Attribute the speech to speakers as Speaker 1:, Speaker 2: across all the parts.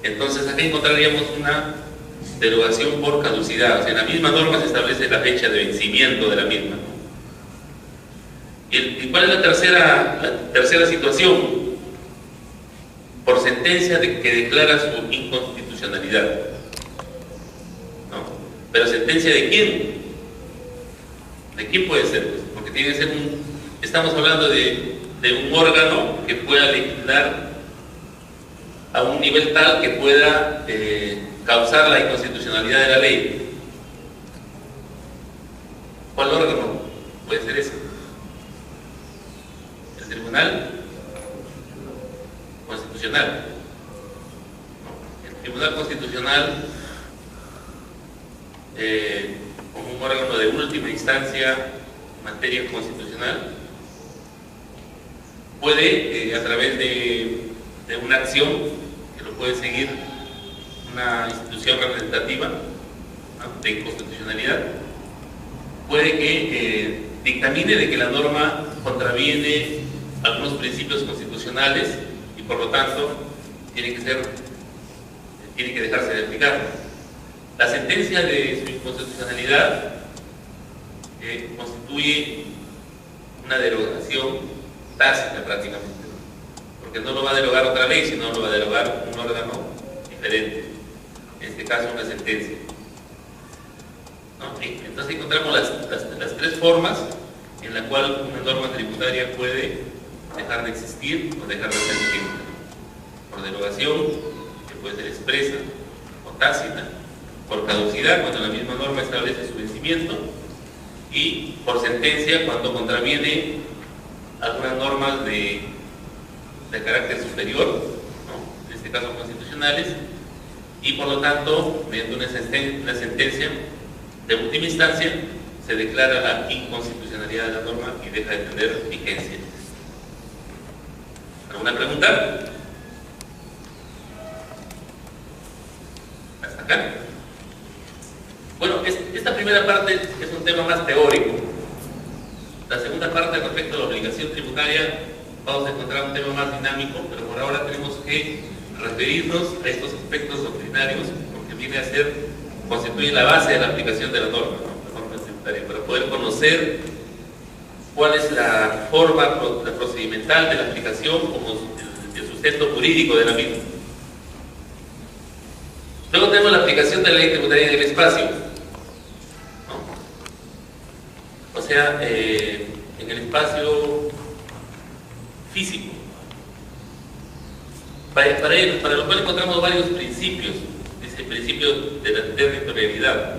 Speaker 1: Entonces acá encontraríamos una derogación por caducidad. O sea, en la misma norma se establece la fecha de vencimiento de la misma. ¿Y cuál es la tercera situación? Por sentencia que declara su inconstitucionalidad, ¿no? Pero sentencia ¿de quién? ¿De quién puede ser? Pues porque tiene que ser estamos hablando de un órgano que pueda legislar a un nivel tal que pueda causar la inconstitucionalidad de la ley. ¿Cuál órgano puede ser ese? ¿El Tribunal Constitucional? El Tribunal Constitucional, como un órgano de última instancia en materia constitucional, puede, a través de una acción que lo puede seguir una institución representativa, ¿no?, de inconstitucionalidad, puede que dictamine de que la norma contraviene algunos principios constitucionales y por lo tanto tiene que dejarse de aplicar. La sentencia de su inconstitucionalidad constituye una derogación tácita prácticamente, porque no lo va a derogar otra ley, sino lo va a derogar un órgano diferente, en este caso una sentencia, ¿no? Entonces encontramos las tres formas en la cual una norma tributaria puede dejar de existir o dejar de ser vigente: por derogación, que puede ser expresa o tácita; por caducidad, cuando la misma norma establece su vencimiento; y por sentencia, cuando contraviene algunas normas de carácter superior, ¿no?, en este caso constitucionales, y por lo tanto, mediante una sentencia de última instancia, se declara la inconstitucionalidad de la norma y deja de tener vigencia. ¿Alguna pregunta? ¿Hasta acá? Bueno, esta primera parte es un tema más teórico. La segunda parte, respecto a la obligación tributaria, vamos a encontrar un tema más dinámico, pero por ahora tenemos que referirnos a estos aspectos doctrinarios, porque viene a constituye la base de la aplicación de la norma, ¿no?, la norma tributaria, para poder conocer cuál es la forma procedimental de la aplicación como el sustento jurídico de la misma. Luego tenemos la aplicación de la ley tributaria en el espacio, ¿no? O sea, en el espacio físico. Para lo cual encontramos varios principios. Dice el principio de la territorialidad.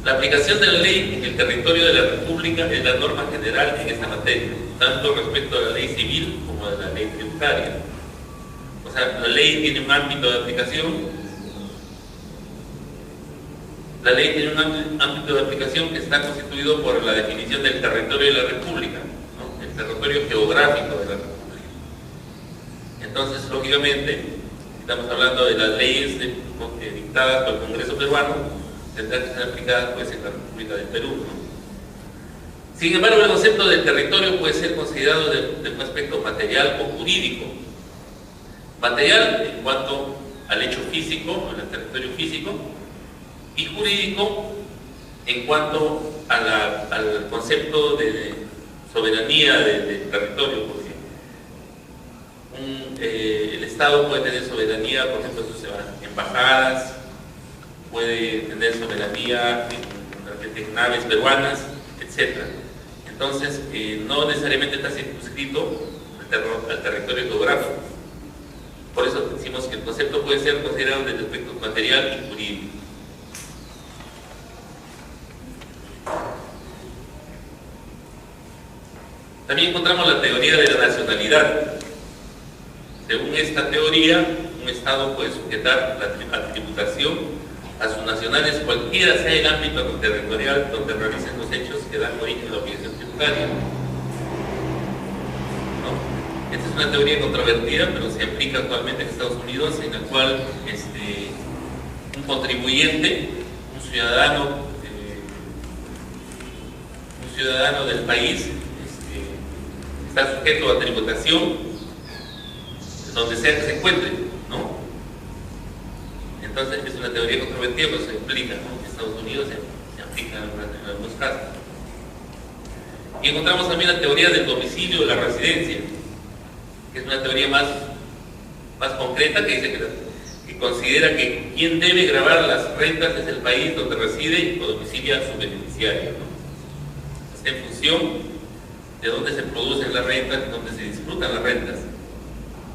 Speaker 1: La aplicación de la ley en el territorio de la República es la norma general en esta materia, tanto respecto a la ley civil como a la ley tributaria. O sea, la ley tiene un ámbito de aplicación. La ley tiene un ámbito de aplicación que está constituido por la definición del territorio de la República, ¿no?, el territorio geográfico de la República. Entonces, lógicamente, estamos hablando de las leyes dictadas por el Congreso peruano, tendrán que ser aplicadas pues en la República del Perú, ¿no? Sin embargo, el concepto del territorio puede ser considerado de un aspecto material o jurídico. Material en cuanto al hecho físico, al territorio físico, y jurídico en cuanto al concepto de soberanía del territorio, porque el Estado puede tener soberanía, por ejemplo, en sus embajadas, puede tener soberanía en naves peruanas, etc. Entonces, no necesariamente está circunscrito al territorio geográfico. Por eso decimos que el concepto puede ser considerado desde el aspecto material y jurídico. También encontramos la teoría de la nacionalidad. Según esta teoría, un Estado puede sujetar la tributación a sus nacionales, cualquiera sea el ámbito territorial donde realicen los hechos que dan origen a la obligación tributaria, ¿no? Esta es una teoría controvertida, pero se aplica actualmente en Estados Unidos, en la cual un contribuyente, un ciudadano del país, está sujeto a tributación donde sea que se encuentre, ¿no? Entonces es una teoría controvertida, pero se explica, ¿no? En Estados Unidos se aplica en algunos casos. Y encontramos también la teoría del domicilio de la residencia, que es una teoría más concreta, que dice que considera que quien debe gravar las rentas es el país donde reside o domicilia su beneficiario, ¿no? Está en función de dónde se producen las rentas y dónde se disfrutan las rentas.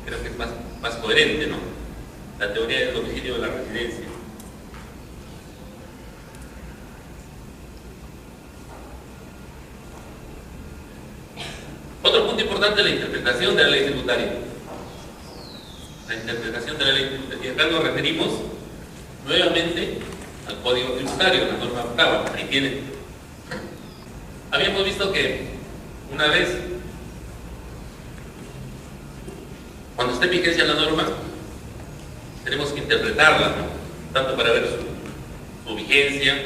Speaker 1: Creo que es más coherente, ¿no? La teoría del domicilio de la residencia. Otro punto importante es la interpretación de la ley tributaria. La interpretación de la ley tributaria. Y acá nos referimos nuevamente al Código Tributario, la norma octava. Ahí tienen. Habíamos visto que una vez, cuando esté en vigencia la norma, tenemos que interpretarla, ¿no? Tanto para ver su vigencia,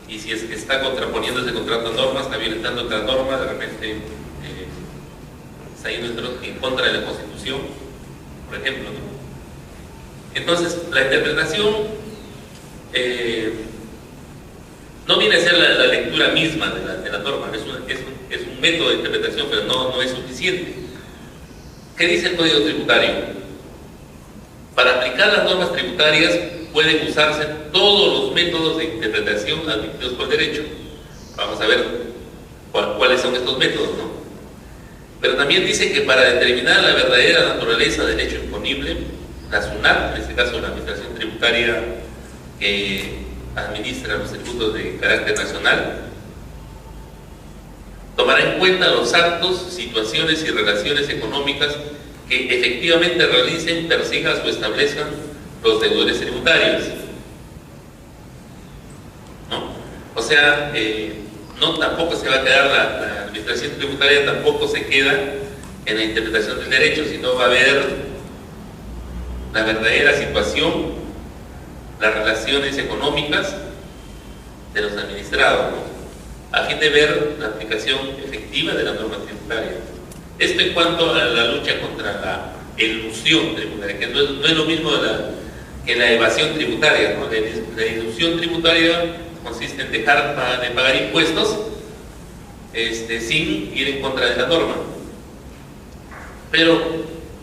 Speaker 1: y si es que está contraponiéndose contra otras normas, está violentando otras normas, de repente está yendo en contra de la Constitución, por ejemplo, ¿no? Entonces, la interpretación no viene a ser la lectura misma de la norma, es un método de interpretación, pero no es suficiente. ¿Qué dice el Código Tributario? Para aplicar las normas tributarias pueden usarse todos los métodos de interpretación admitidos por derecho. Vamos a ver cuáles son estos métodos, ¿no? Pero también dice que para determinar la verdadera naturaleza del hecho imponible, la SUNAT, en este caso la Administración Tributaria que administra los tributos de carácter nacional, tomará en cuenta los actos, situaciones y relaciones económicas que efectivamente realicen, persigan o establezcan los deudores tributarios, ¿no? O sea, tampoco se va a quedar la administración tributaria, tampoco se queda en la interpretación del derecho, sino va a ver la verdadera situación, las relaciones económicas de los administrados, ¿no? A fin de ver la aplicación efectiva de la norma tributaria. Esto en cuanto a la lucha contra la elusión tributaria, que no es lo mismo que la evasión tributaria, ¿no? La ilusión tributaria consiste en dejar de pagar impuestos sin ir en contra de la norma. Pero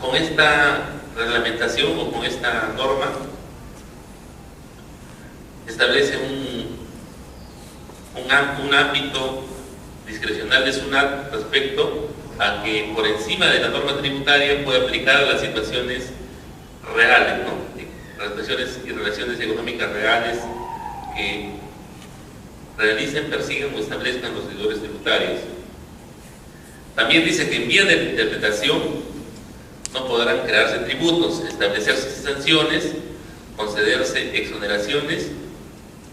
Speaker 1: con esta reglamentación o con esta norma establece un ámbito discrecional de SUNAT respecto a que por encima de la norma tributaria puede aplicar las situaciones reales, ¿no? Las situaciones y relaciones económicas reales que realicen, persigan o establezcan los deudores tributarios. También dice que en vía de interpretación no podrán crearse tributos, establecerse sanciones, concederse exoneraciones,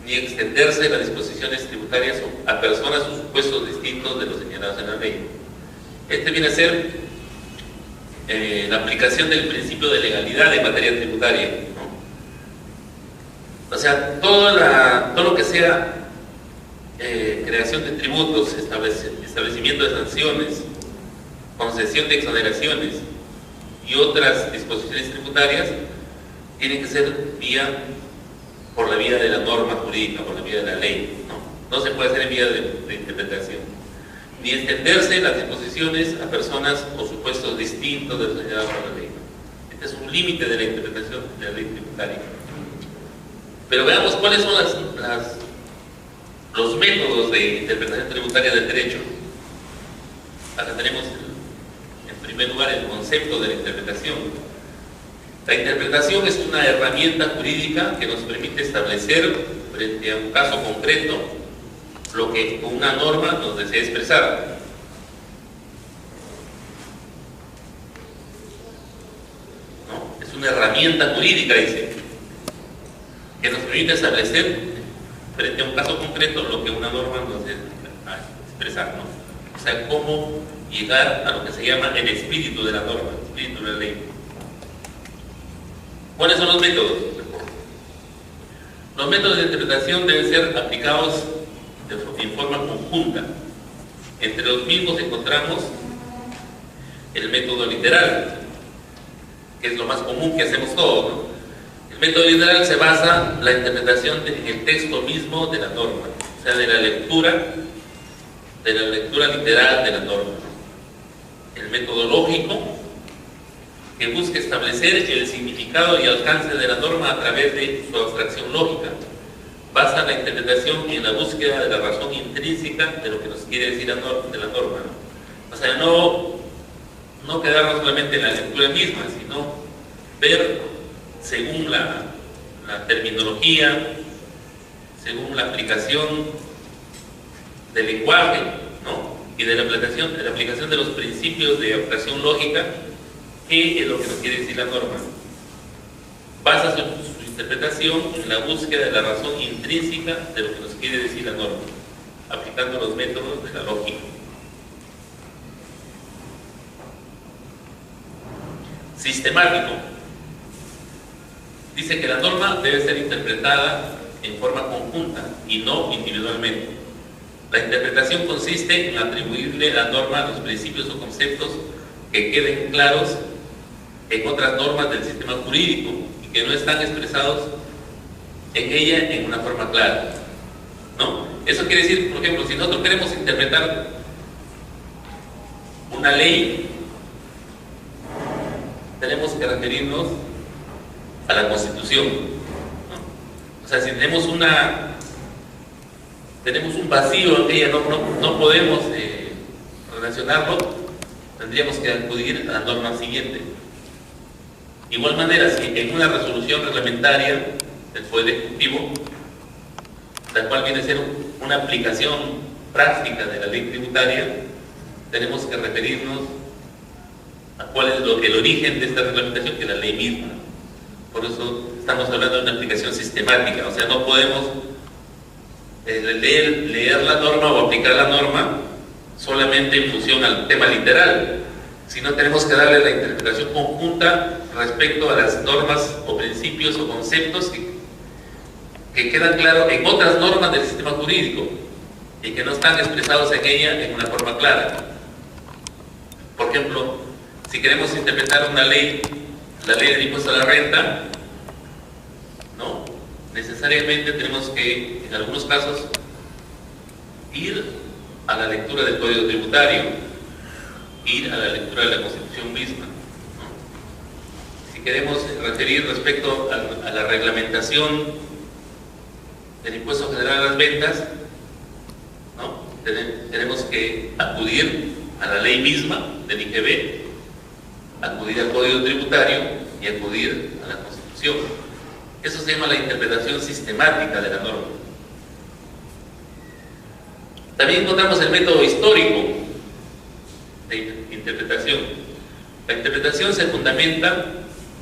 Speaker 1: ni extenderse las disposiciones tributarias a personas o supuestos distintos de los señalados en la ley. Este viene a ser la aplicación del principio de legalidad en materia tributaria, ¿no? O sea, todo lo que sea creación de tributos, establecimiento de sanciones, concesión de exoneraciones y otras disposiciones tributarias tienen que ser por la vía de la norma jurídica, por la vía de la ley, ¿no? No se puede hacer en vía de interpretación, ni extenderse las disposiciones a personas o supuestos distintos de los señalados por la ley. Este es un límite de la interpretación de la ley tributaria. Pero veamos cuáles son los métodos de interpretación tributaria del derecho. Acá tenemos en primer lugar el concepto de la interpretación. La interpretación es una herramienta jurídica que nos permite establecer frente a un caso concreto lo que con una norma nos desea expresar. ¿No? Es una herramienta jurídica, dice, que nos permite establecer frente a un caso concreto lo que una norma nos desea expresar, ¿no? O sea, cómo llegar a lo que se llama el espíritu de la norma, el espíritu de la ley. ¿Cuáles son los métodos? Los métodos de interpretación deben ser aplicados en forma conjunta. Entre los mismos encontramos el método literal, que es lo más común que hacemos todos, ¿no? El método literal se basa en la interpretación en el texto mismo de la norma, o sea, de la lectura literal de la norma. El método lógico, que busca establecer el significado y alcance de la norma a través de su abstracción lógica, basa la interpretación en la búsqueda de la razón intrínseca de lo que nos quiere decir de la norma, ¿no? O sea, no quedarnos solamente en la lectura misma, sino ver según la terminología, según la aplicación del lenguaje, ¿no? Y de la aplicación de los principios de abstracción lógica, qué es lo que nos quiere decir la norma. Basa su interpretación en la búsqueda de la razón intrínseca de lo que nos quiere decir la norma, aplicando los métodos de la lógica. Sistemático. Dice que la norma debe ser interpretada en forma conjunta y no individualmente. La interpretación consiste en atribuirle a la norma los principios o conceptos que queden claros en otras normas del sistema jurídico y que no están expresados en ella en una forma clara, ¿no? Eso quiere decir, por ejemplo, si nosotros queremos interpretar una ley, tenemos que referirnos a la Constitución, ¿no? O sea, si tenemos un vacío en ella, no podemos relacionarlo, tendríamos que acudir a la norma siguiente. De igual manera, si en una resolución reglamentaria del Poder Ejecutivo, la cual viene a ser una aplicación práctica de la ley tributaria, tenemos que referirnos a cuál es el origen de esta reglamentación, que es la ley misma. Por eso estamos hablando de una aplicación sistemática, o sea, no podemos leer la norma o aplicar la norma solamente en función al tema literal, sino tenemos que darle la interpretación conjunta respecto a las normas o principios o conceptos que quedan claros en otras normas del sistema jurídico y que no están expresados en ella en una forma clara. Por ejemplo, si queremos interpretar una ley, la ley del impuesto a la renta, ¿no? Necesariamente tenemos que, en algunos casos, ir a la lectura del Código Tributario, ir a la lectura de la Constitución misma, ¿no? Si queremos referir respecto a la reglamentación del impuesto general a las ventas, ¿no? Tenemos que acudir a la ley misma del IGB, acudir al Código Tributario y acudir a la Constitución. Eso se llama la interpretación sistemática de la norma. También encontramos el método histórico de interpretación. La interpretación se fundamenta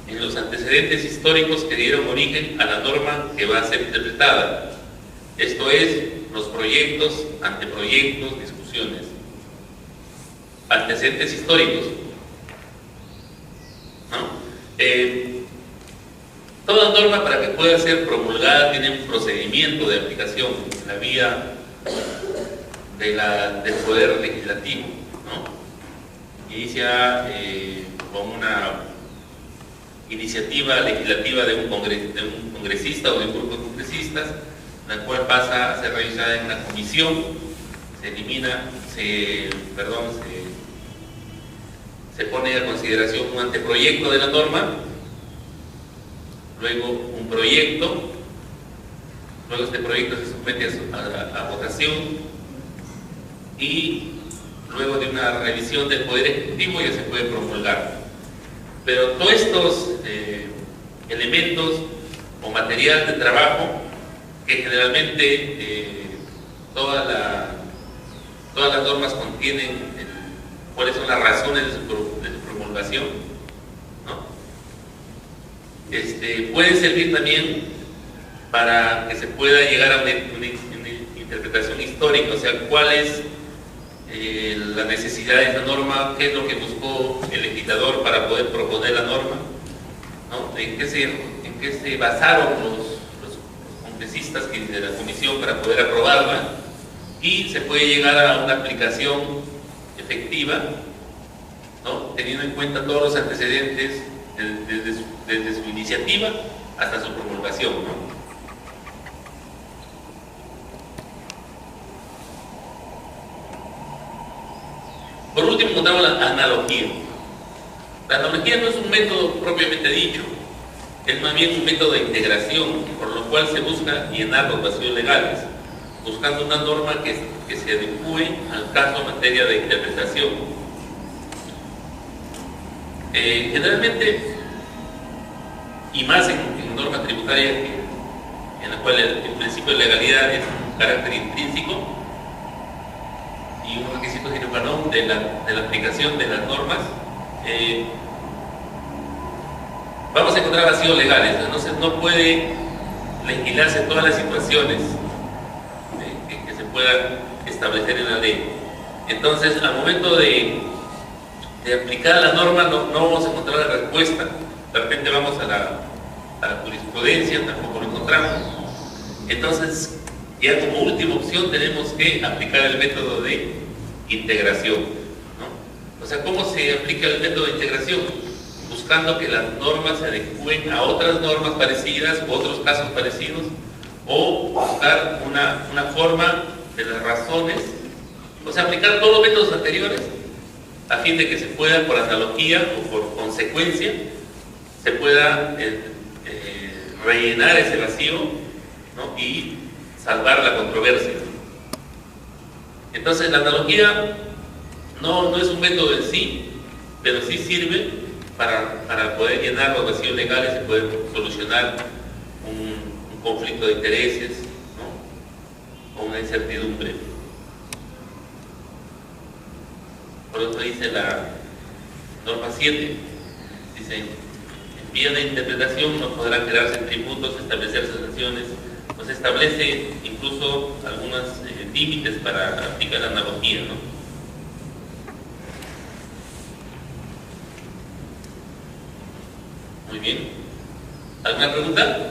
Speaker 1: en los antecedentes históricos que dieron origen a la norma que va a ser interpretada. Esto es, los proyectos, anteproyectos, discusiones. Antecedentes históricos, ¿no? Toda norma, para que pueda ser promulgada, tiene un procedimiento de aplicación en la vía del Poder Legislativo, ¿no? Inicia con una iniciativa legislativa de un congresista o de un grupo de congresistas, la cual pasa a ser revisada en una comisión, se pone a consideración un anteproyecto de la norma, luego un proyecto, luego este proyecto se somete a votación y luego de una revisión del Poder Ejecutivo ya se puede promulgar. Pero todos estos elementos o material de trabajo que generalmente todas las normas contienen, cuáles son las razones de su promulgación, ¿no? Pueden servir también para que se pueda llegar a una interpretación histórica, o sea, cuál es la necesidad de esa norma, qué es lo que buscó el legislador para poder proponer la norma, ¿no? En qué se basaron los congresistas de la comisión para poder aprobarla, y se puede llegar a una aplicación efectiva, ¿no? Teniendo en cuenta todos los antecedentes desde su iniciativa hasta su promulgación, ¿no? Por último, encontramos la analogía. La analogía no es un método propiamente dicho, es más bien un método de integración, por lo cual se busca llenar los vacíos legales, buscando una norma que se adecue al caso en materia de interpretación. Generalmente, y más en norma tributaria, en la cual el principio de legalidad es un carácter intrínseco y un requisito sine qua non de la aplicación de las normas, vamos a encontrar vacíos legales. Entonces no puede legislarse todas las situaciones que se puedan establecer en la ley. Entonces, al momento de aplicar la norma no vamos a encontrar la respuesta. De repente vamos a la jurisprudencia, tampoco lo encontramos. Entonces, ya como última opción tenemos que aplicar el método de integración, ¿no? O sea, ¿cómo se aplica el método de integración? Buscando que las normas se adecúen a otras normas parecidas, otros casos parecidos, o buscar una forma de las razones, o sea, aplicar todos los métodos anteriores a fin de que se pueda, por analogía o por consecuencia, se pueda rellenar ese vacío, ¿no? Y salvar la controversia. Entonces, la analogía no es un método en sí, pero sí sirve para poder llenar los vacíos legales y poder solucionar un conflicto de intereses, ¿no? O una incertidumbre. Por eso dice la norma 7, dice: en vía de interpretación no podrán crearse tributos, establecerse sanciones. Pues establece incluso algunos límites para aplicar la analogía, ¿no? Muy bien. ¿Alguna pregunta?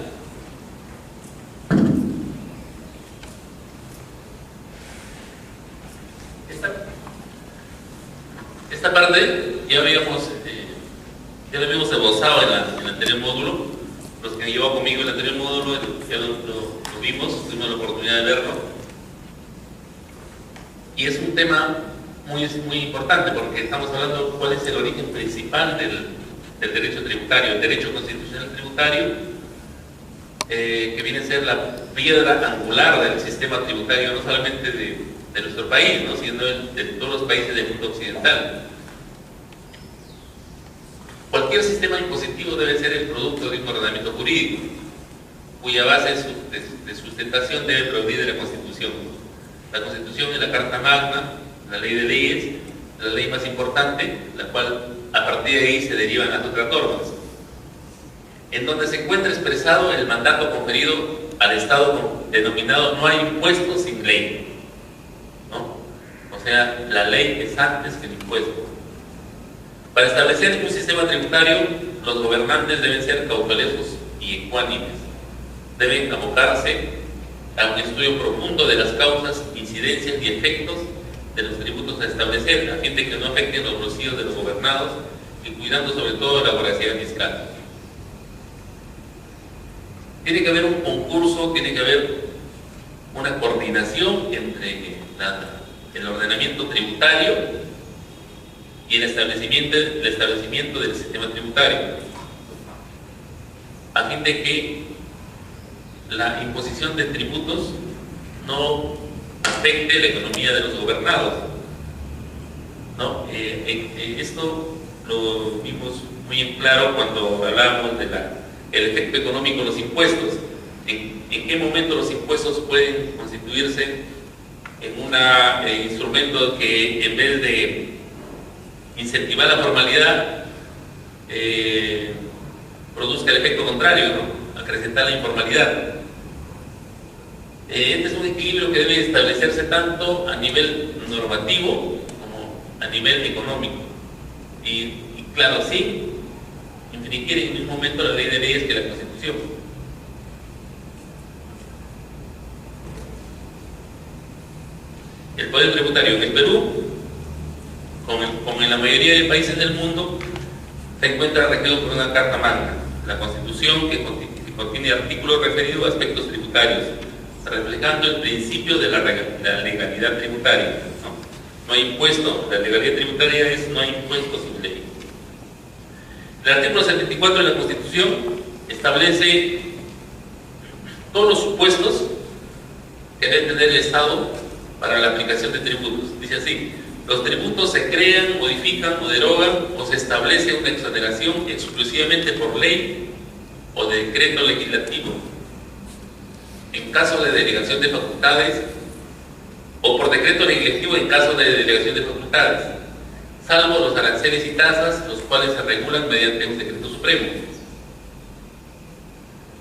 Speaker 1: Esta parte ya la habíamos esbozado en el anterior módulo. Los que llevó conmigo el anterior módulo ya lo vimos, tuvimos la oportunidad de verlo. Y es un tema muy importante, porque estamos hablando de cuál es el origen principal del derecho tributario, el derecho constitucional tributario, que viene a ser la piedra angular del sistema tributario, no solamente de nuestro país, ¿no? Sino de todos los países del mundo occidental. Cualquier sistema impositivo debe ser el producto de un ordenamiento jurídico, cuya base de sustentación debe provenir de la Constitución. La Constitución es la Carta Magna, la ley de leyes, la ley más importante, la cual a partir de ahí se derivan las otras normas, en donde se encuentra expresado el mandato conferido al Estado denominado no hay impuesto sin ley, ¿no? O sea, la ley es antes que el impuesto. Para establecer un sistema tributario, los gobernantes deben ser cautelosos y ecuánimes. Deben abocarse a un estudio profundo de las causas, incidencias y efectos de los tributos a establecer, a fin de que no afecten los bolsillos de los gobernados y cuidando sobre todo la voracidad fiscal. Tiene que haber un concurso, tiene que haber una coordinación entre el ordenamiento tributario y el establecimiento del sistema tributario, a fin de que la imposición de tributos no afecte la economía de los gobernados, ¿no? Esto lo vimos muy en claro cuando hablábamos del efecto económico de los impuestos. ¿En qué momento los impuestos pueden constituirse en un instrumento que, en vez de incentivar la formalidad, produzca el efecto contrario, ¿no? Acrecentar la informalidad? Este es un equilibrio que debe establecerse tanto a nivel normativo como a nivel económico. Y claro, sí, infringir en el mismo momento la ley de leyes que la Constitución. El poder tributario en el Perú, como en la mayoría de países del mundo, se encuentra regido por una Carta Magna, la Constitución, que contiene artículos referidos a aspectos tributarios, reflejando el principio de la legalidad tributaria. No hay impuesto, la legalidad tributaria es no hay impuesto sin ley. El artículo 74 de la Constitución establece todos los supuestos que debe tener el Estado para la aplicación de tributos. Dice así: los tributos se crean, modifican o derogan o se establece una exoneración exclusivamente por ley o de decreto legislativo, en caso de delegación de facultades, o por decreto legislativo en caso de delegación de facultades, salvo los aranceles y tasas, los cuales se regulan mediante un decreto supremo.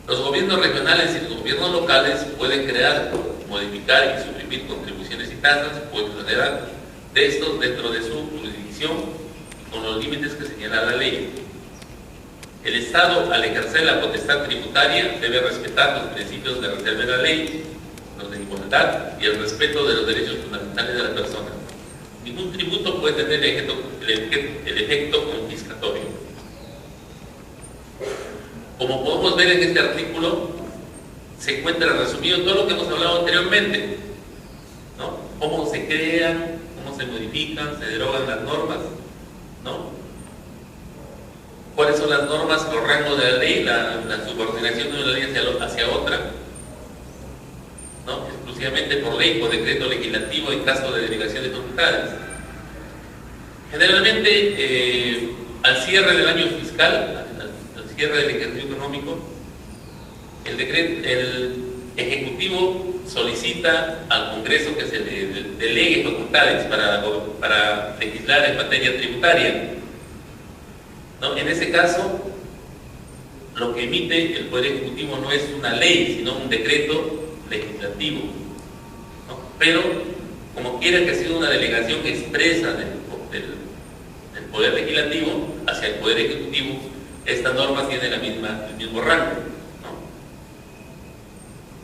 Speaker 1: Los gobiernos regionales y los gobiernos locales pueden crear, modificar y suprimir contribuciones y tasas o exonerar de estos dentro de su jurisdicción con los límites que señala la ley. El Estado, al ejercer la potestad tributaria, debe respetar los principios de reserva de la ley, los de igualdad y el respeto de los derechos fundamentales de la persona. Ningún tributo puede tener el efecto confiscatorio. Como podemos ver en este artículo, se encuentra resumido todo lo que hemos hablado anteriormente, ¿no? Cómo se crean, cómo se modifican, se derogan las normas, ¿no? ¿Cuáles son las normas, los rangos de la ley, la subordinación de una ley hacia otra, ¿no? Exclusivamente por ley, por decreto legislativo en caso de delegación de facultades. Generalmente, al cierre del año fiscal, al cierre del ejercicio económico, el Ejecutivo solicita al Congreso que se le delegue facultades para legislar en materia tributaria, ¿no? En ese caso, lo que emite el Poder Ejecutivo no es una ley, sino un decreto legislativo, ¿no? Pero, como quiera que sea una delegación expresa del Poder Legislativo hacia el Poder Ejecutivo, esta norma tiene el mismo rango, ¿no?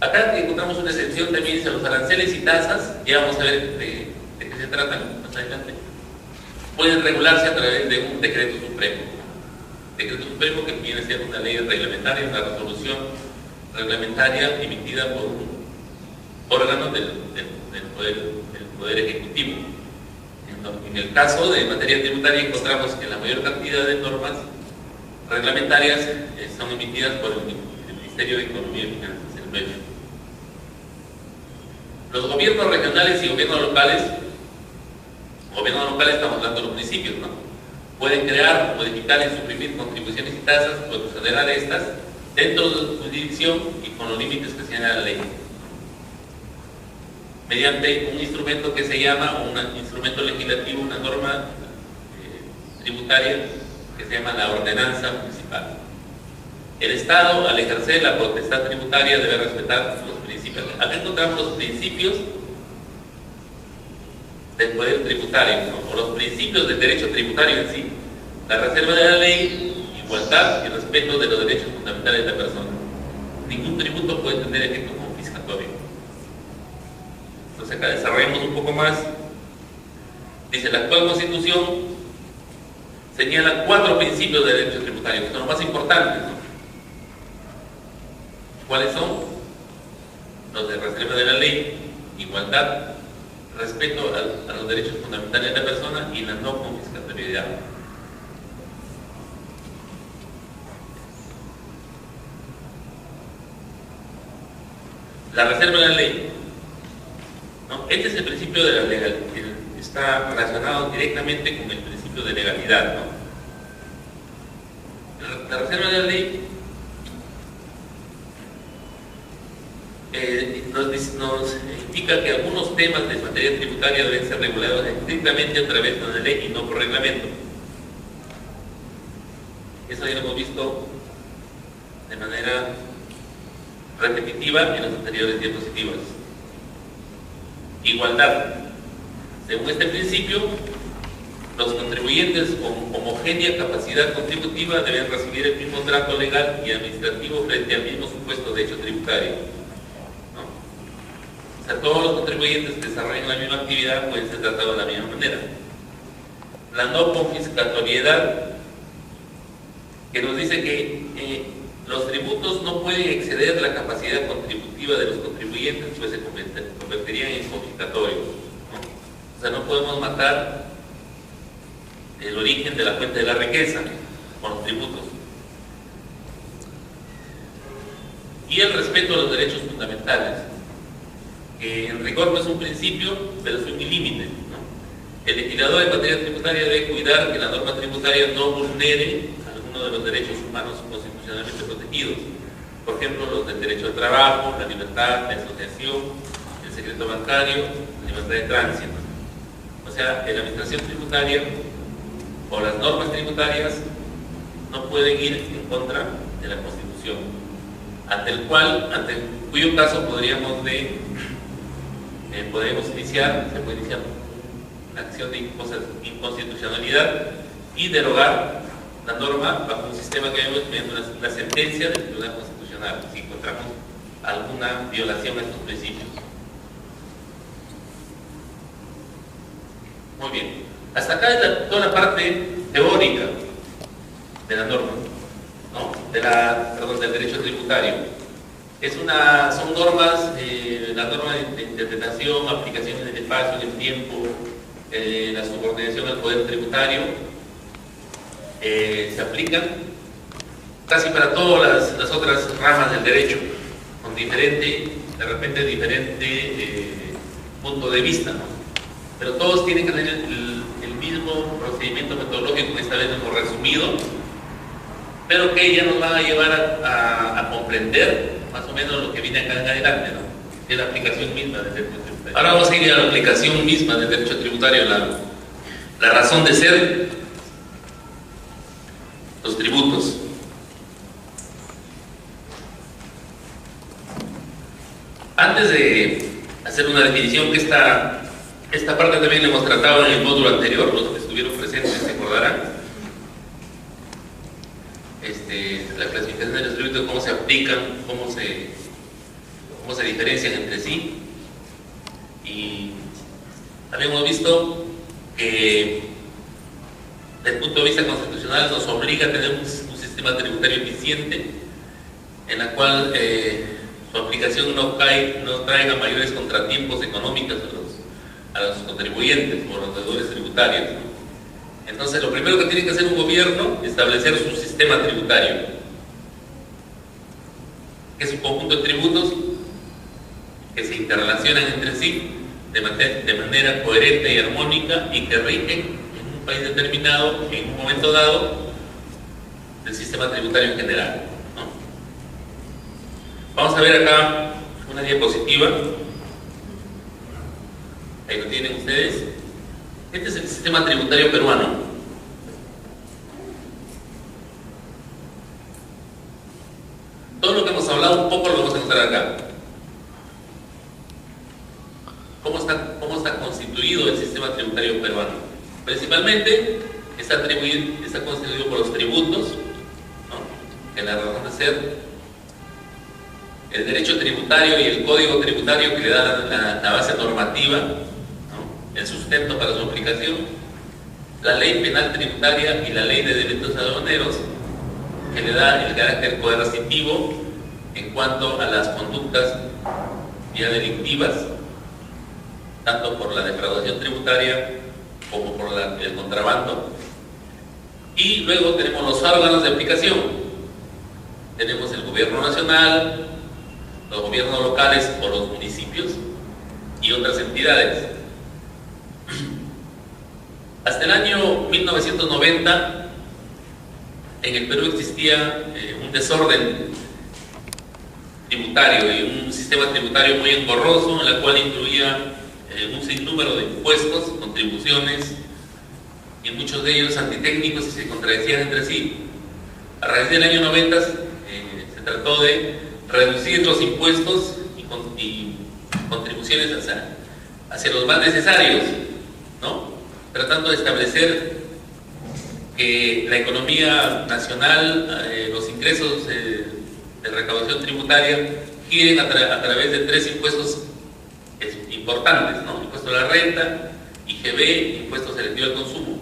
Speaker 1: Acá encontramos una excepción también, dice los aranceles y tasas, ya vamos a ver de qué se tratan más adelante. Pueden regularse a través de un decreto supremo. Decreto supremo que viene a ser una ley reglamentaria, una resolución reglamentaria emitida por un órgano del Poder Ejecutivo. En el caso de materia tributaria encontramos que la mayor cantidad de normas reglamentarias son emitidas por el Ministerio de Economía y Finanzas, el MEF. Los gobiernos regionales y gobiernos locales estamos hablando de los municipios, ¿no? Pueden crear, modificar y suprimir contribuciones y tasas o exonerar estas dentro de su jurisdicción y con los límites que señala la ley, mediante un instrumento que se llama, un instrumento legislativo, una norma tributaria que se llama la ordenanza municipal. El Estado, al ejercer la potestad tributaria, debe respetar los principios. Acá encontramos los principios del poder tributario, ¿no? O los principios del derecho tributario en sí: la reserva de la ley, igualdad y respeto de los derechos fundamentales de la persona. Ningún tributo puede tener efecto confiscatorio. Entonces acá desarrollamos un poco más. Dice: la actual Constitución señala 4 principios de derecho tributario, que son los más importantes, ¿no? ¿Cuáles son? Los de reserva de la ley, igualdad, respeto a los derechos fundamentales de la persona y la no confiscatoriedad. La reserva de la ley, ¿no? Este es el principio de la legalidad, que está relacionado directamente con el principio de legalidad, ¿no? La reserva de la ley nos indica que algunos temas de materia tributaria deben ser regulados estrictamente a través de una ley y no por reglamento. Eso ya lo hemos visto de manera repetitiva en las anteriores diapositivas. Igualdad. Según este principio, los contribuyentes con homogénea capacidad contributiva deben recibir el mismo trato legal y administrativo frente al mismo supuesto de hecho tributario, ¿no? O sea, todos los contribuyentes que desarrollan la misma actividad pueden ser tratados de la misma manera. La no confiscatoriedad que nos dice que los tributos no pueden exceder la capacidad contributiva de los contribuyentes, pues se convertirían en confiscatorios, ¿no? O sea, no podemos matar el origen de la fuente de la riqueza con los tributos. Y el respeto a los derechos fundamentales, que en rigor no es un principio, pero es un límite, ¿no? El legislador en materia tributaria debe cuidar que la norma tributaria no vulnere alguno de los derechos humanos constitucionalmente protegidos. Por ejemplo, los del derecho al trabajo, la libertad de asociación, el secreto bancario, la libertad de tránsito. O sea, la administración tributaria o las normas tributarias no pueden ir en contra de la Constitución, ante cuyo caso podemos iniciar, se puede iniciar una acción de inconstitucionalidad y derogar la norma bajo un sistema que vemos mediante una sentencia del Tribunal Constitucional si encontramos alguna violación a estos principios. Muy bien, hasta acá es toda la parte teórica de la norma, ¿no? Del derecho tributario. Son normas, la norma de interpretación, aplicación en el espacio, en el tiempo, la subordinación al poder tributario, se aplican casi para todas las otras ramas del derecho, con diferente punto de vista, ¿no? Pero todos tienen que tener el mismo procedimiento metodológico que esta vez hemos resumido, pero que ya nos van a llevar a comprender más o menos lo que viene acá en adelante, ¿no? Es la aplicación misma del derecho tributario. Ahora vamos a ir a la aplicación misma del derecho tributario, la razón de ser, los tributos. Antes de hacer una definición, que esta parte también la hemos tratado en el módulo anterior, los que estuvieron presentes se acordarán. La clasificación de los tributos, cómo se aplican, cómo se diferencian entre sí. Y también hemos visto que desde el punto de vista constitucional nos obliga a tener un sistema tributario eficiente en la cual su aplicación no traiga mayores contratiempos económicos a los contribuyentes o a los deudores tributarios, ¿no? Entonces, lo primero que tiene que hacer un gobierno es establecer su sistema tributario, que es un conjunto de tributos que se interrelacionan entre sí de manera coherente y armónica y que rigen en un país determinado, en un momento dado, del sistema tributario en general, ¿no? Vamos a ver acá una diapositiva. Ahí lo tienen ustedes. Este es el sistema tributario peruano. Todo lo que hemos hablado un poco lo vamos a encontrar acá. ¿Cómo está constituido el sistema tributario peruano? Principalmente está constituido por los tributos, ¿no? Que la razón de ser, el derecho tributario y el código tributario que le da la base normativa, ¿no? El sustento para su aplicación, la ley penal tributaria y la ley de delitos aduaneros, que le da el carácter coercitivo en cuanto a las conductas ya delictivas, tanto por la defraudación tributaria como por el contrabando. Y luego tenemos los órganos de aplicación. Tenemos el gobierno nacional, los gobiernos locales o los municipios y otras entidades. Hasta el año 1990 en el Perú existía un desorden tributario y un sistema tributario muy engorroso, en el cual incluía un sinnúmero de impuestos, contribuciones, y muchos de ellos antitécnicos y se contradecían entre sí. A raíz del año 90 se trató de reducir los impuestos y contribuciones hacia los más necesarios, ¿no? Tratando de establecer que la economía nacional, los ingresos de recaudación tributaria giren a través de tres impuestos importantes, ¿no? Impuesto a la renta, IGB, impuesto selectivo al consumo.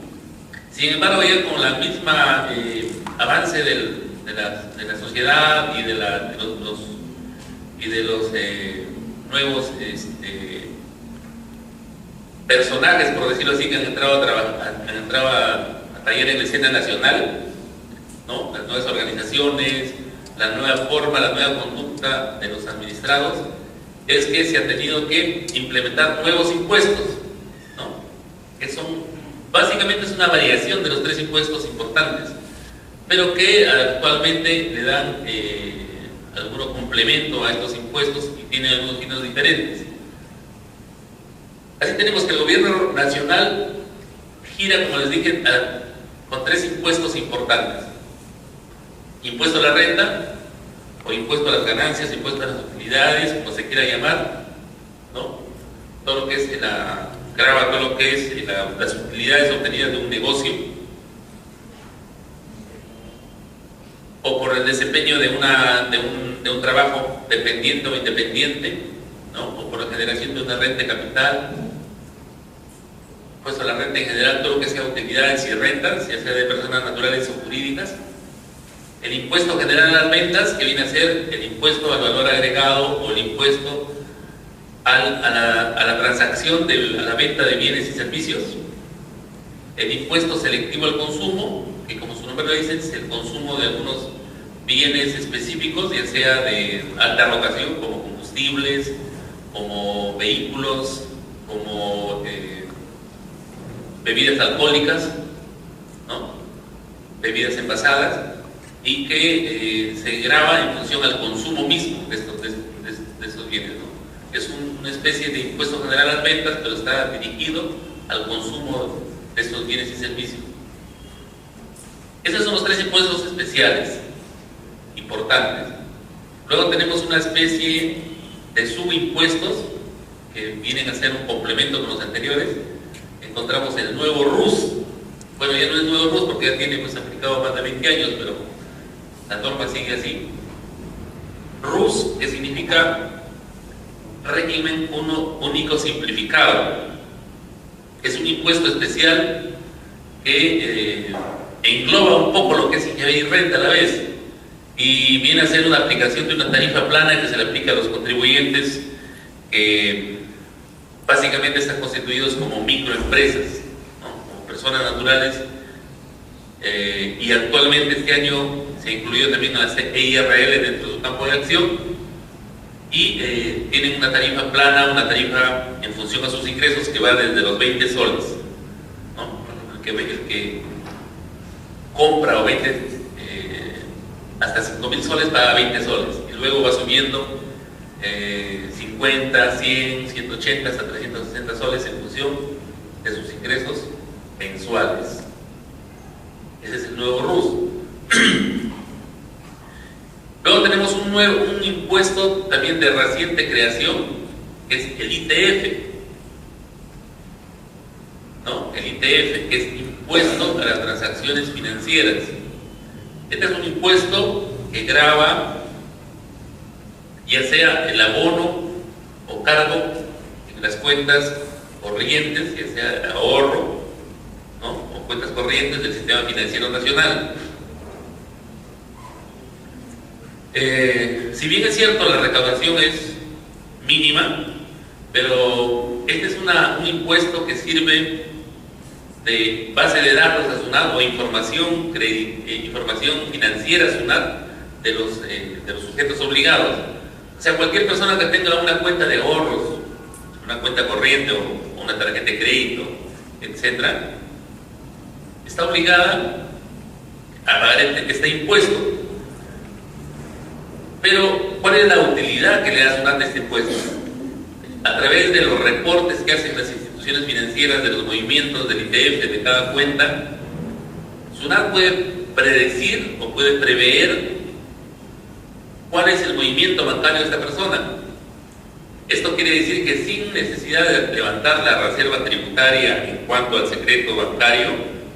Speaker 1: Sin embargo, ya con la misma avance de la sociedad y de los nuevos personajes, por decirlo así, que han entrado a talleres en la escena nacional, ¿no? Las nuevas organizaciones, la nueva forma, la nueva conducta de los administrados, es que se ha tenido que implementar nuevos impuestos, ¿no? Que básicamente es una variación de los 3 impuestos importantes, pero que actualmente le dan algún complemento a estos impuestos y tienen algunos fines diferentes. Así tenemos que el gobierno nacional gira, como les dije, con 3 impuestos importantes: impuesto a la renta, o impuesto a las ganancias, impuesto a las utilidades, como se quiera llamar, ¿no? Todo lo que es grava todo lo que es las utilidades obtenidas de un negocio, o por el desempeño de un trabajo dependiente o independiente, ¿no? O por la generación de una renta de capital. Impuesto a la renta en general, todo lo que sea utilidades y rentas, ya sea de personas naturales o jurídicas. El impuesto general a las ventas, que viene a ser el impuesto al valor agregado o el impuesto a la transacción, a la venta de bienes y servicios. El impuesto selectivo al consumo, que como su nombre lo dice, es el consumo de algunos bienes específicos, ya sea de alta rotación, como combustibles, como vehículos, como bebidas alcohólicas, ¿no? Bebidas envasadas, y que se grava en función al consumo mismo de estos bienes, ¿no? Es una especie de impuesto general a las ventas, pero está dirigido al consumo de estos bienes y servicios. Esos son los 3 impuestos especiales importantes. Luego tenemos una especie de subimpuestos que vienen a ser un complemento con los anteriores. Encontramos el nuevo RUS. Bueno, ya no es nuevo RUS porque ya tiene aplicado más de 20 años, pero la norma sigue así. RUS, que significa régimen único simplificado. Es un impuesto especial que engloba un poco lo que es IGB y renta a la vez, y viene a ser una aplicación de una tarifa plana que se le aplica a los contribuyentes que básicamente están constituidos como microempresas, ¿no? Como personas naturales, y actualmente este año se incluyó también a la EIRL dentro de su campo de acción, y tienen una tarifa plana, una tarifa en función a sus ingresos que va desde los 20 soles, ¿no? El que compra o vende hasta 5.000 soles paga 20 soles, y luego va subiendo 50, 100, 180 hasta 360 soles en función de sus ingresos mensuales. Ese es el nuevo RUS. Luego tenemos un impuesto también de reciente creación, que es el ITF, ¿no? El ITF, que es impuesto a las transacciones financieras. Este es un impuesto que grava ya sea el abono o cargo en las cuentas corrientes, ya sea ahorro, ¿no? O cuentas corrientes del sistema financiero nacional. Si bien es cierto, la recaudación es mínima, pero este es un impuesto que sirve de base de datos a SUNAT o información financiera a SUNAT de los sujetos obligados. O sea, cualquier persona que tenga una cuenta de ahorros, una cuenta corriente o una tarjeta de crédito, etc., está obligada a pagar este impuesto. Pero, ¿cuál es la utilidad que le da SUNAT a este impuesto? A través de los reportes que hacen las instituciones financieras de los movimientos del ITF de cada cuenta, SUNAT puede predecir o puede prever cuál es el movimiento bancario de esta persona. Esto quiere decir que sin necesidad de levantar la reserva tributaria en cuanto al secreto bancario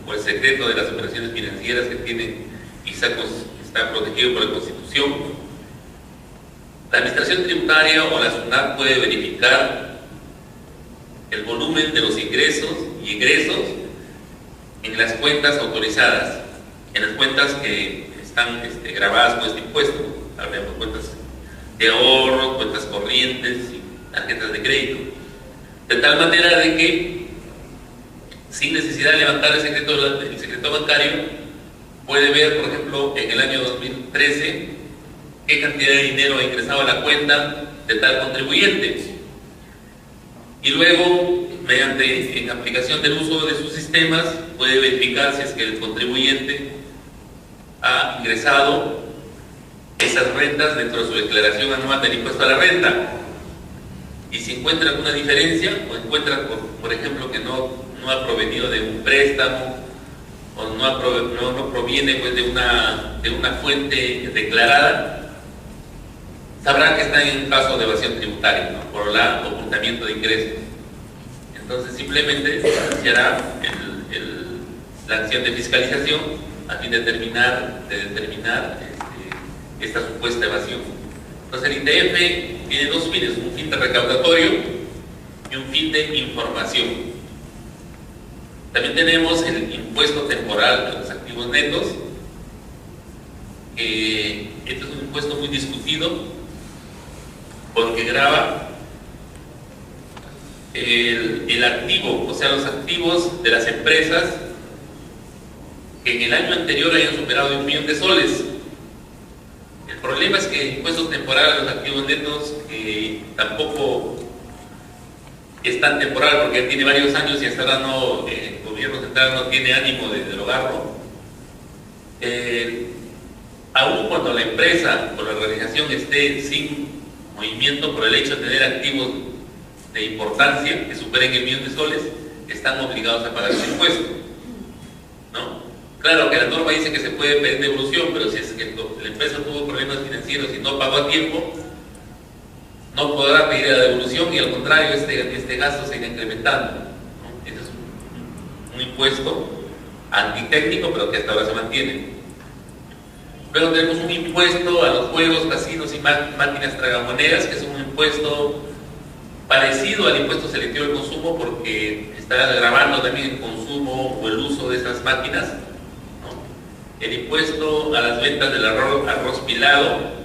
Speaker 1: o el secreto de las operaciones financieras que tiene y está protegido por la Constitución, la Administración Tributaria o la SUNAT puede verificar el volumen de los ingresos y egresos en las cuentas autorizadas. en las cuentas que están grabadas con este impuesto. Hablamos de cuentas de ahorro, cuentas corrientes y tarjetas de crédito. De tal manera de que, sin necesidad de levantar el secreto bancario, puede ver, por ejemplo, en el año 2013, qué cantidad de dinero ha ingresado a la cuenta de tal contribuyente. Y luego, en aplicación del uso de sus sistemas, puede verificar si es que el contribuyente ha ingresado esas rentas dentro de su declaración anual del impuesto a la renta. Y si encuentra alguna diferencia, o encuentra, por ejemplo, que no ha provenido de un préstamo, o no proviene pues, de una fuente declarada, sabrá que está en un caso de evasión tributaria, ¿no? Por el ocultamiento de ingresos. Entonces simplemente se hará la acción de fiscalización a fin de determinar esta supuesta evasión. Entonces el ITF tiene dos fines, un fin de recaudatorio y un fin de información. También tenemos el impuesto temporal a los activos netos. Este es un impuesto muy discutido porque grava el activo, o sea, los activos de las empresas que en el año anterior hayan superado 1 millón de soles. El problema es que el impuesto temporal a los activos netos tampoco es tan temporal, porque tiene varios años y hasta ahora el gobierno central no tiene ánimo de derogarlo. Aún cuando la empresa o la organización esté sin movimiento por el hecho de tener activos de importancia que superen el 1 millón de soles, están obligados a pagar su impuesto, ¿no? Claro que la norma dice que se puede pedir devolución, pero si es que la empresa tuvo problemas financieros y no pagó a tiempo, no podrá pedir la devolución y al contrario, este gasto se irá incrementando, ¿no? Este es un impuesto antitécnico, pero que hasta ahora se mantiene. Luego tenemos un impuesto a los juegos, casinos y máquinas tragamonedas, que es un impuesto parecido al impuesto selectivo del consumo porque está gravando también el consumo o el uso de estas máquinas, ¿no? El impuesto a las ventas del arroz pilado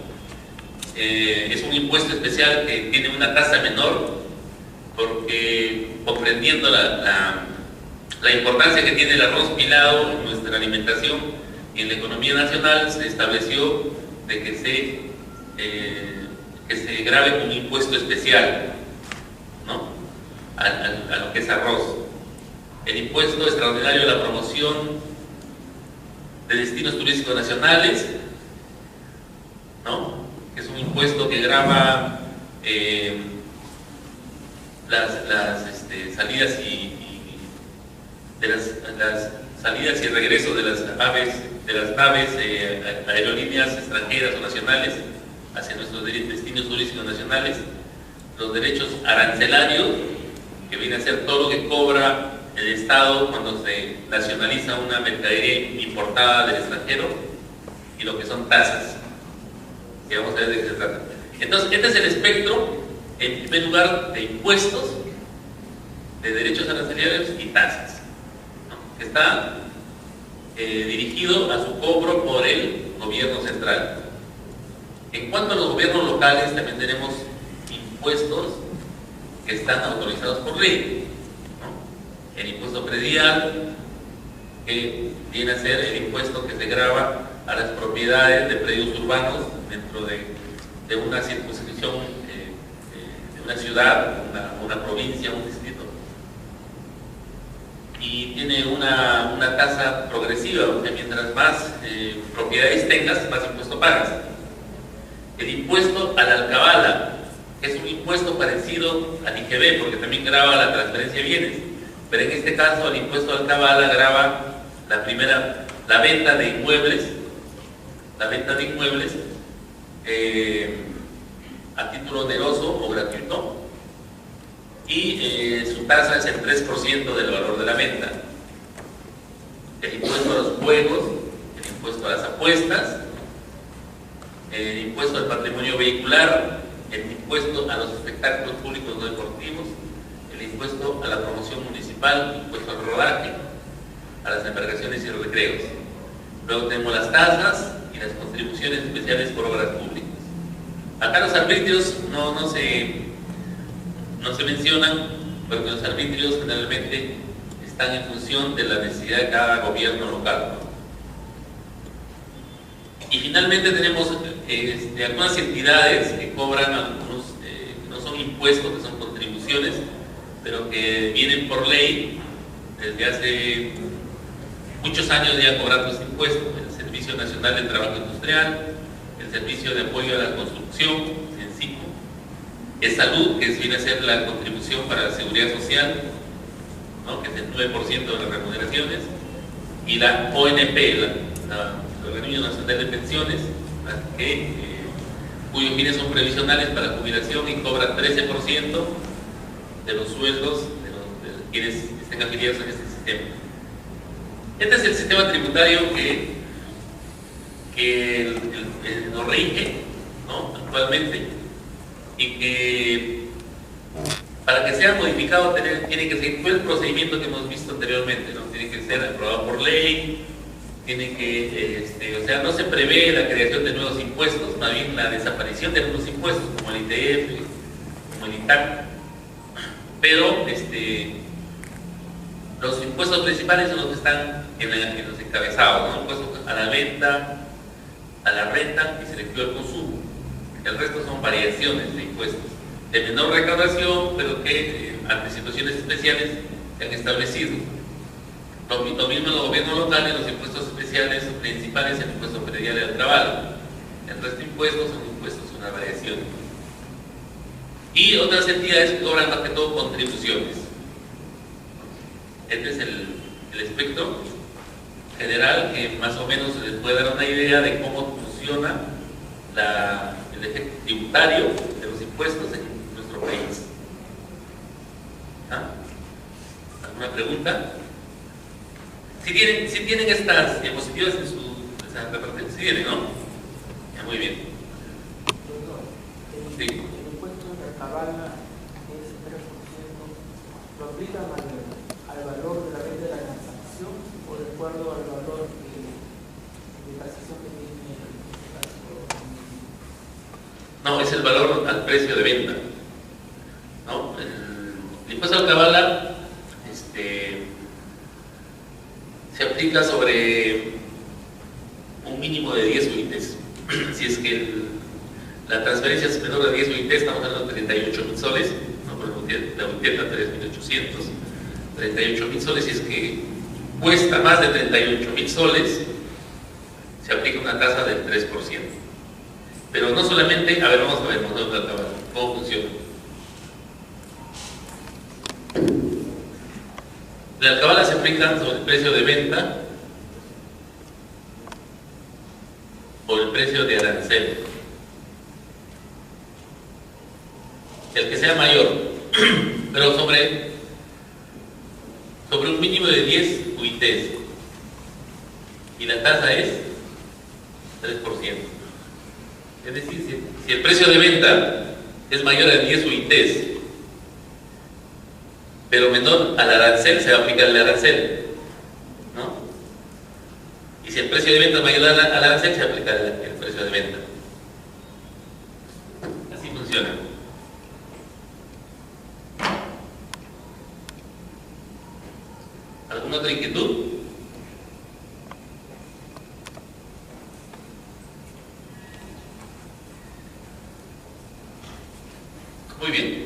Speaker 1: es un impuesto especial que tiene una tasa menor porque, comprendiendo la importancia que tiene el arroz pilado en nuestra alimentación y en la economía nacional, se estableció de que se grave un impuesto especial, ¿no? a lo que es arroz. El impuesto extraordinario a la promoción de destinos turísticos nacionales, ¿no? Que es un impuesto que grava las salidas las salidas y regresos de las naves aerolíneas extranjeras o nacionales hacia nuestros destinos turísticos nacionales. Los derechos arancelarios, que viene a ser todo lo que cobra el Estado cuando se nacionaliza una mercadería importada del extranjero, y lo que son tasas, que vamos a ver de qué se trata. Entonces, este es el espectro, en primer lugar, de impuestos, de derechos arancelarios y tasas, ¿no? Que está dirigido a su cobro por el gobierno central. En cuanto a los gobiernos locales, también tenemos impuestos que están autorizados por ley, ¿no? El impuesto predial, que viene a ser el impuesto que se grava a las propiedades de predios urbanos dentro de una circunscripción, de una ciudad, una provincia, un distrito, y tiene una tasa progresiva, o sea, mientras más propiedades tengas, más impuesto pagas. El impuesto a la alcabala, que es un impuesto parecido al IGB, porque también grava la transferencia de bienes, pero en este caso el impuesto a la alcabala grava la venta de inmuebles, a título oneroso o gratuito, y su tasa es el 3% del valor de la venta. El impuesto a los juegos, el impuesto a las apuestas, el impuesto al patrimonio vehicular, el impuesto a los espectáculos públicos no deportivos, el impuesto a la promoción municipal, el impuesto al rodaje, a las embarcaciones y recreos. Luego tenemos las tasas y las contribuciones especiales por obras públicas. Acá los arbitrios no se mencionan, porque los arbitrios generalmente están en función de la necesidad de cada gobierno local, ¿no? Y finalmente tenemos algunas entidades que cobran algunos, que no son impuestos, que son contribuciones, pero que vienen por ley desde hace muchos años ya cobrando este impuesto: el Servicio Nacional de Trabajo Industrial, el Servicio de Apoyo a la Construcción, SENSICO, es Salud, que viene a ser la contribución para la Seguridad Social, ¿no?, que es el 9% de las remuneraciones, y la ONP, el Organismo Nacional de Pensiones, cuyos fines son previsionales para la jubilación y cobra 13% de los sueldos de quienes estén afiliados en este sistema. Este es el sistema tributario que nos rige, ¿no?, actualmente, y que para que sea modificado tiene que seguir todo el procedimiento que hemos visto anteriormente, ¿no? Tiene que ser aprobado por ley, tiene que, o sea, no se prevé la creación de nuevos impuestos, más bien la desaparición de algunos impuestos, como el ITF, como el ITAC, pero los impuestos principales son los que están en los encabezados, ¿no? Impuestos a la venta, a la renta y selectivo al consumo. El resto son variaciones de impuestos de menor recaudación, pero que ante situaciones especiales se han establecido. Lo mismo en los gobiernos locales, los impuestos especiales o principales, el impuesto predial al trabajo. El resto de impuestos son impuestos, una variación. Y otras entidades que cobran más que todo contribuciones. Este es el espectro general que más o menos les puede dar una idea de cómo funciona el efecto tributario de los impuestos en nuestro país. ¿Ah? ¿Alguna pregunta? Si tienen estas diapositivas en su repartición, si tienen, ¿no? Ya, muy bien. Sí.
Speaker 2: El impuesto de Cabala es 3%, ¿lo aplican al valor de la venta de la transacción o de acuerdo al valor de tasación que tiene el caso?
Speaker 1: No, es el valor al precio de venta, ¿no? El impuesto al Cabala se aplica sobre un mínimo de 10 UITs. Si es que la transferencia es menor de 10 UITs, estamos hablando de 38.000 soles, ¿no? Por la UIT a 3.800, 38.000 soles. Si es que cuesta más de 38.000 soles, se aplica una tasa del 3%. Pero no solamente, a ver, vamos a ver cómo funciona. La alcabala se aplica sobre el precio de venta o el precio de arancel, el que sea mayor, pero sobre un mínimo de 10 UITs, y la tasa es 3%. Es decir, si el precio de venta es mayor a 10 UITs, pero menor al arancel, se va a aplicar el arancel, ¿no? Y si el precio de venta es mayor al arancel, se va a aplicar el precio de venta. Así funciona. ¿Alguna otra inquietud? Muy bien.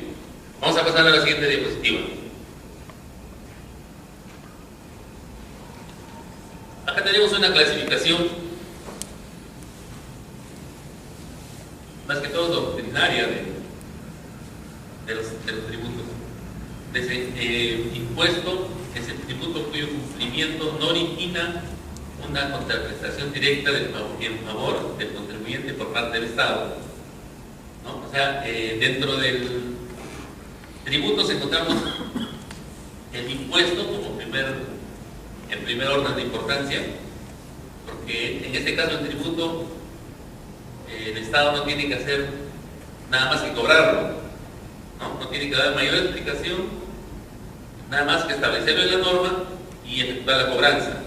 Speaker 1: Vamos a pasar a la siguiente diapositiva. Acá tenemos una clasificación, más que todo doctrinaria de los tributos. Ese impuesto es el tributo cuyo cumplimiento no origina una contraprestación directa en favor del contribuyente por parte del Estado, ¿no? O sea, dentro del tributos encontramos el impuesto como en primer orden de importancia, porque en este caso el tributo el Estado no tiene que hacer nada más que cobrarlo, no tiene que dar mayor explicación, nada más que establecerlo en la norma y efectuar la cobranza.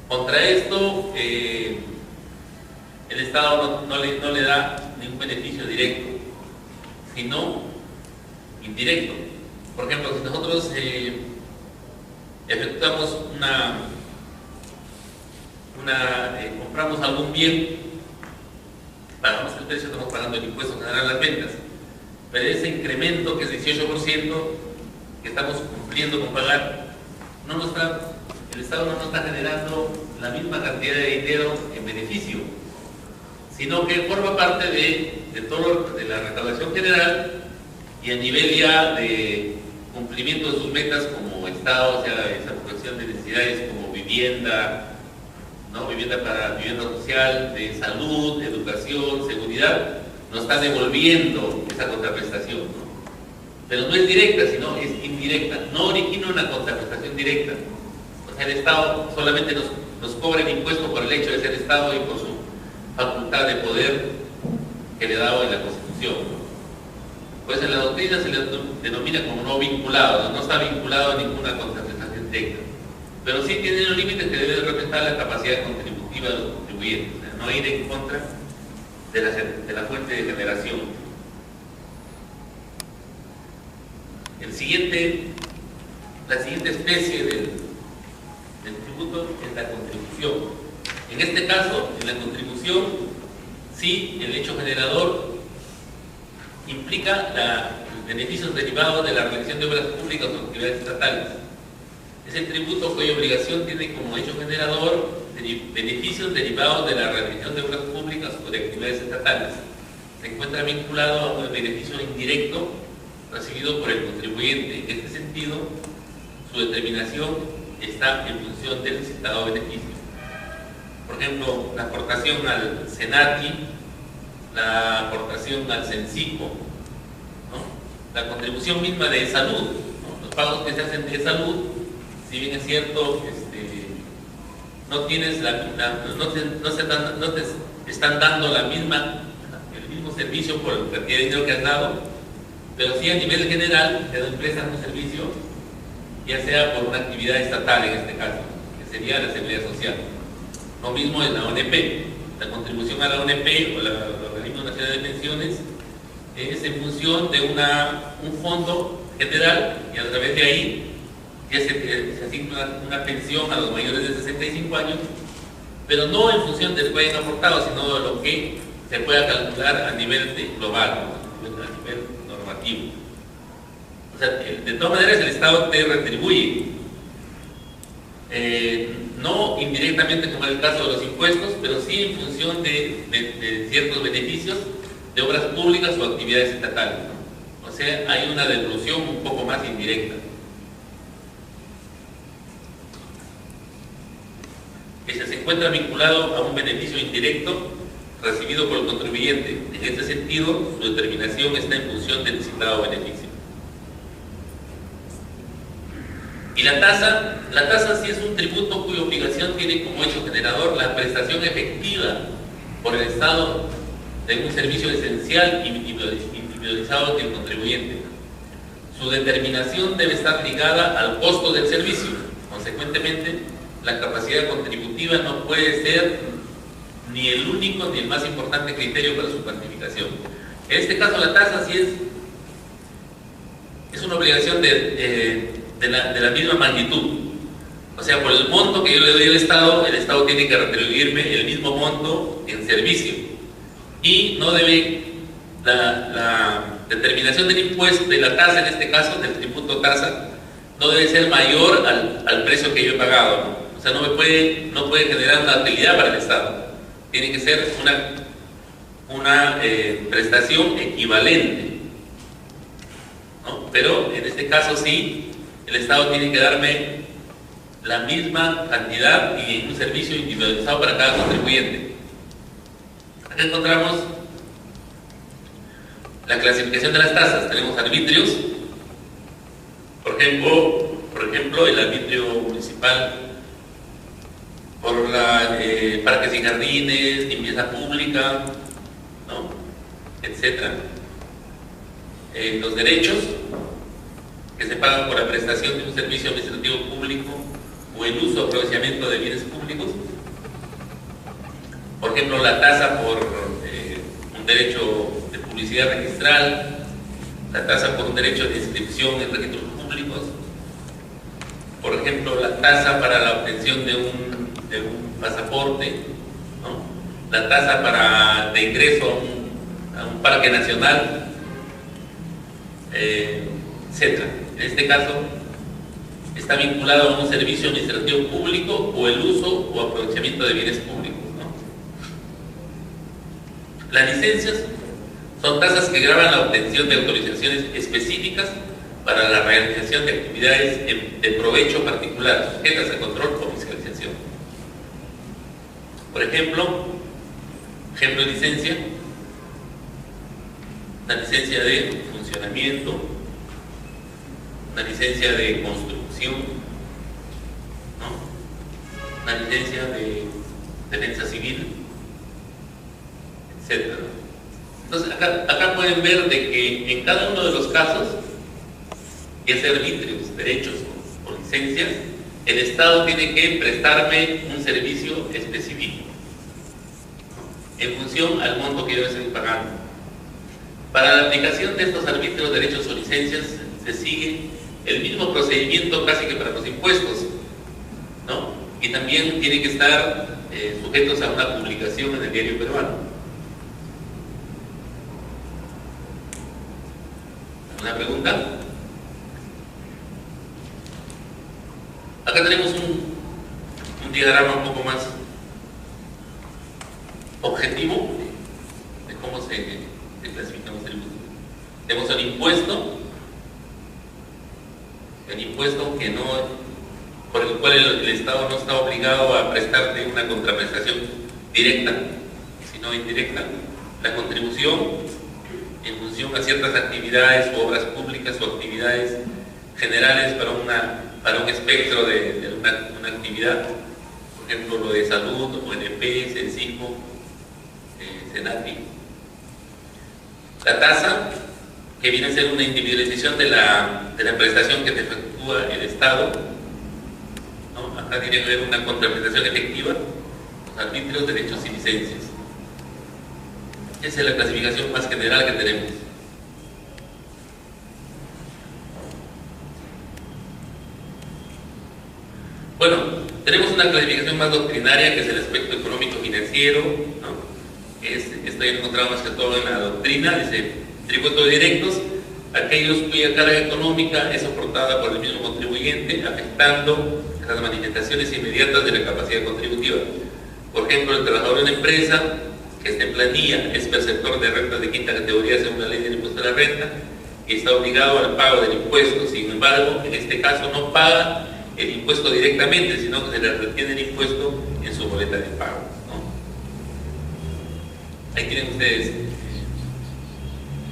Speaker 1: Contra esto, el Estado no le da ningún beneficio directo, sino indirecto. Por ejemplo, si nosotros efectuamos compramos algún bien, pagamos el precio, estamos pagando el impuesto general a las ventas, pero ese incremento, que es 18%, que estamos cumpliendo con pagar, el Estado no nos está generando la misma cantidad de dinero en beneficio, sino que forma parte de todo, de la recaudación general, y a nivel ya de cumplimiento de sus metas como Estado, o sea, esa protección de necesidades como vivienda, ¿no? Vivienda social, de salud, educación, seguridad, nos está devolviendo esa contraprestación, ¿no? Pero no es directa, sino es indirecta, no origina una contraprestación directa. O sea, el Estado solamente nos cobra el impuesto por el hecho de ser Estado y por su facultad de poder que le ha dado en la Constitución, ¿no? Pues en la doctrina se le denomina como no vinculado, no está vinculado a ninguna contraprestación directa, pero sí tiene los límites que debe respetar la capacidad contributiva de los contribuyentes, o sea, no ir en contra de la fuente de generación. La siguiente especie del tributo es la contribución. En este caso, en la contribución, sí, el hecho generador implica los beneficios derivados de la realización de obras públicas o actividades estatales. Es el tributo cuya obligación tiene como hecho generador beneficios derivados de la realización de obras públicas o de actividades estatales. Se encuentra vinculado a un beneficio indirecto recibido por el contribuyente. En este sentido, su determinación está en función del citado beneficio. Por ejemplo, la aportación al SENATI, la aportación al CENCICO, ¿no? La contribución misma de salud, ¿no? Los pagos que se hacen de salud, si bien es cierto, no te están dando el mismo servicio por la cantidad de dinero que has dado, pero sí a nivel general te prestan un servicio, ya sea por una actividad estatal en este caso, que sería la seguridad social. Lo mismo en la ONP, la contribución a la ONP o el Organismo Nacional de Pensiones es en función de un fondo general, y a través de ahí ya se asigna una pensión a los mayores de 65 años, pero no en función de lo que hayan aportado, sino de lo que se pueda calcular a nivel global, a nivel normativo. O sea, de todas maneras el Estado te retribuye, no indirectamente como en el caso de los impuestos, pero sí en función de ciertos beneficios de obras públicas o actividades estatales, ¿no? O sea, hay una devolución un poco más indirecta. Ese se encuentra vinculado a un beneficio indirecto recibido por el contribuyente. En este sentido, su determinación está en función del citado beneficio. Y la tasa sí es un tributo cuya obligación tiene como hecho generador la prestación efectiva por el Estado de un servicio esencial individualizado del contribuyente. Su determinación debe estar ligada al costo del servicio. Consecuentemente, la capacidad contributiva no puede ser ni el único ni el más importante criterio para su cuantificación. En este caso, la tasa sí es una obligación de la misma magnitud. O sea, por el monto que yo le doy al Estado, el Estado tiene que retribuirme el mismo monto en servicio. Y no debe, la determinación del impuesto, de la tasa en este caso, del tributo tasa, no debe ser mayor al precio que yo he pagado, ¿no? O sea, no puede generar una utilidad para el Estado. Tiene que ser una prestación equivalente, ¿no? Pero en este caso sí, el Estado tiene que darme la misma cantidad y un servicio individualizado para cada contribuyente. Acá encontramos la clasificación de las tasas. Tenemos arbitrios, por ejemplo, el arbitrio municipal por parques y jardines, limpieza pública, ¿no? Etcétera. Los derechos que se pagan por la prestación de un servicio administrativo público o el uso o aprovechamiento de bienes públicos. Por ejemplo, la tasa por un derecho de publicidad registral, la tasa por un derecho de inscripción en registros públicos, por ejemplo, la tasa para la obtención de un pasaporte, ¿no? La tasa de ingreso a un parque nacional, etc. En este caso, está vinculado a un servicio administrativo público o el uso o aprovechamiento de bienes públicos, ¿no? Las licencias son tasas que gravan la obtención de autorizaciones específicas para la realización de actividades de provecho particular, sujetas a control o fiscalización. Por ejemplo de licencia, una licencia de funcionamiento, una licencia de construcción, ¿no? Una licencia de defensa civil, etc. Entonces, acá pueden ver de que en cada uno de los casos, ya sea arbitrios, derechos o licencias, el Estado tiene que prestarme un servicio específico, ¿no? En función al monto que yo estoy pagando. Para la aplicación de estos arbitrios, derechos o licencias, se sigue el mismo procedimiento casi que para los impuestos, ¿no? Y también tienen que estar sujetos a una publicación en el diario peruano. ¿Alguna pregunta? Acá tenemos un diagrama un poco más objetivo de cómo se clasifican los tributos. Tenemos el impuesto que no, por el cual el Estado no está obligado a prestarte una contraprestación directa, sino indirecta. La contribución en función a ciertas actividades o obras públicas o actividades generales para un espectro de una actividad, por ejemplo lo de salud, ONP, CENSICO, SENATI. La tasa, que viene a ser una individualización de la prestación que te efectúa el Estado, ¿no? Acá tiene que haber una contraprestación efectiva, los arbitrios, derechos y licencias. Esa es la clasificación más general que tenemos. Bueno, tenemos una clasificación más doctrinaria, que es el aspecto económico-financiero, ¿no? Esto ya lo encontramos más que todo en la doctrina. Dice: tributos directos, aquellos cuya carga económica es soportada por el mismo contribuyente, afectando las manifestaciones inmediatas de la capacidad contributiva. Por ejemplo, el trabajador de una empresa que está en planilla es perceptor de rentas de quinta categoría según la ley del impuesto a la renta y está obligado al pago del impuesto. Sin embargo, en este caso no paga el impuesto directamente, sino que se le retiene el impuesto en su boleta de pago, ¿no? Ahí tienen ustedes.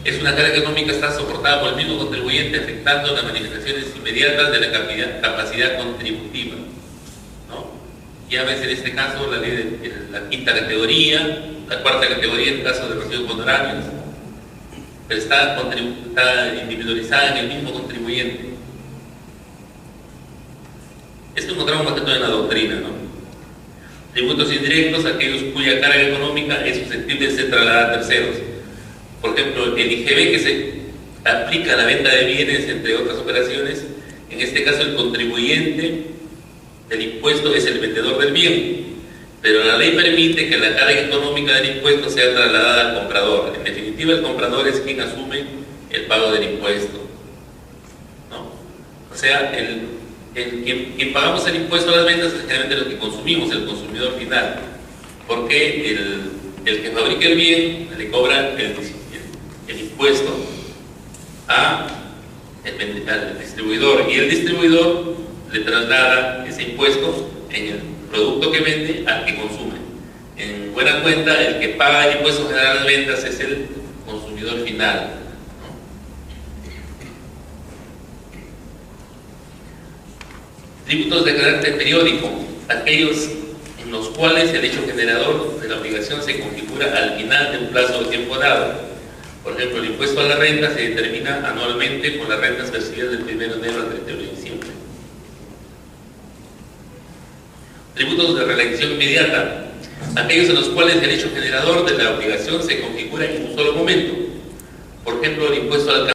Speaker 1: Es una carga económica, está soportada por el mismo contribuyente, afectando las manifestaciones inmediatas de la capacidad contributiva, ¿no? Ya ves en este caso la ley de la quinta categoría, la cuarta categoría en caso de recibos honorarios, pero está individualizada en el mismo contribuyente. Esto encontramos más que todo en la doctrina, ¿no? Tributos indirectos, aquellos cuya carga económica es susceptible de ser trasladada a terceros. Por ejemplo, el IGB, que se aplica a la venta de bienes, entre otras operaciones. En este caso, el contribuyente del impuesto es el vendedor del bien, pero la ley permite que la carga económica del impuesto sea trasladada al comprador. En definitiva, el comprador es quien asume el pago del impuesto, ¿no? O sea, quien pagamos el impuesto a las ventas es generalmente lo que consumimos, el consumidor final, porque el que fabrica el bien le cobra el impuesto al distribuidor, y el distribuidor le traslada ese impuesto en el producto que vende al que consume. En buena cuenta, el que paga el impuesto general de ventas es el consumidor final, ¿no? Tributos de carácter periódico, aquellos en los cuales el hecho generador de la obligación se configura al final de un plazo de tiempo dado. Por ejemplo, el impuesto a la renta se determina anualmente por las rentas percibidas del 1 de enero al 31 de diciembre. Tributos de realización inmediata, aquellos en los cuales el hecho generador de la obligación se configura en un solo momento. Por ejemplo, el impuesto al